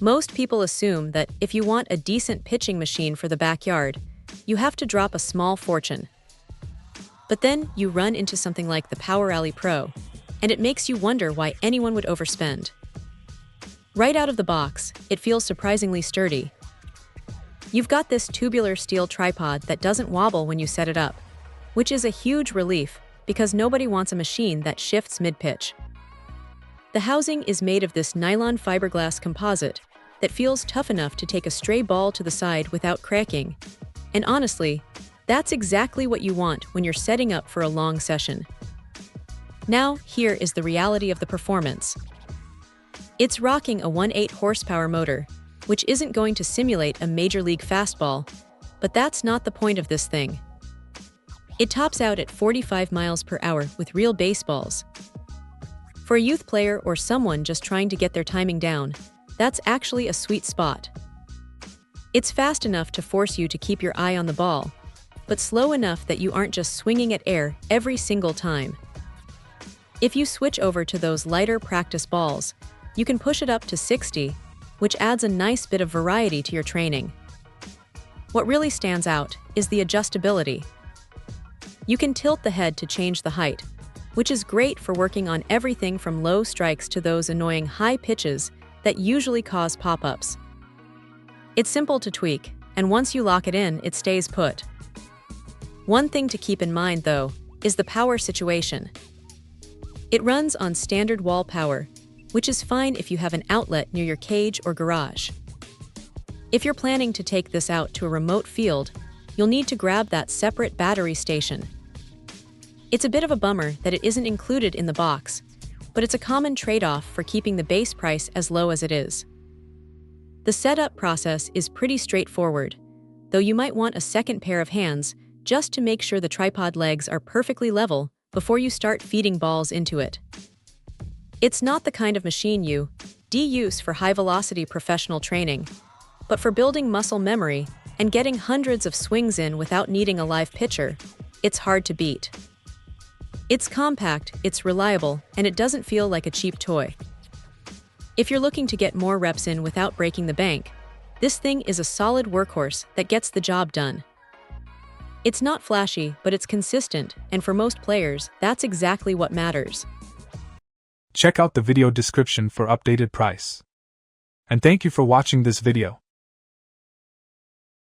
Most people assume that if you want a decent pitching machine for the backyard, you have to drop a small fortune. But then you run into something like the PowerAlley Pro, and it makes you wonder why anyone would overspend. Right out of the box, it feels surprisingly sturdy. You've got this tubular steel tripod that doesn't wobble when you set it up, which is a huge relief because nobody wants a machine that shifts mid-pitch. The housing is made of this nylon fiberglass composite that feels tough enough to take a stray ball to the side without cracking. And honestly, that's exactly what you want when you're setting up for a long session. Now, here is the reality of the performance. It's rocking a 1.8 horsepower motor, which isn't going to simulate a major league fastball, but that's not the point of this thing. It tops out at 45 miles per hour with real baseballs. For a youth player or someone just trying to get their timing down, that's actually a sweet spot. It's fast enough to force you to keep your eye on the ball, but slow enough that you aren't just swinging at air every single time. If you switch over to those lighter practice balls, you can push it up to 60, which adds a nice bit of variety to your training. What really stands out is the adjustability. You can tilt the head to change the height, which is great for working on everything from low strikes to those annoying high pitches that usually cause pop-ups. It's simple to tweak, and once you lock it in, it stays put. One thing to keep in mind, though, is the power situation. It runs on standard wall power, which is fine if you have an outlet near your cage or garage. If you're planning to take this out to a remote field, you'll need to grab that separate battery station. It's a bit of a bummer that it isn't included in the box, but it's a common trade-off for keeping the base price as low as it is. The setup process is pretty straightforward, though you might want a second pair of hands just to make sure the tripod legs are perfectly level before you start feeding balls into it. It's not the kind of machine you use for high-velocity professional training, but for building muscle memory and getting hundreds of swings in without needing a live pitcher, it's hard to beat. It's compact, it's reliable, and it doesn't feel like a cheap toy. If you're looking to get more reps in without breaking the bank, this thing is a solid workhorse that gets the job done. It's not flashy, but it's consistent, and for most players, that's exactly what matters. Check out the video description for updated price. And thank you for watching this video.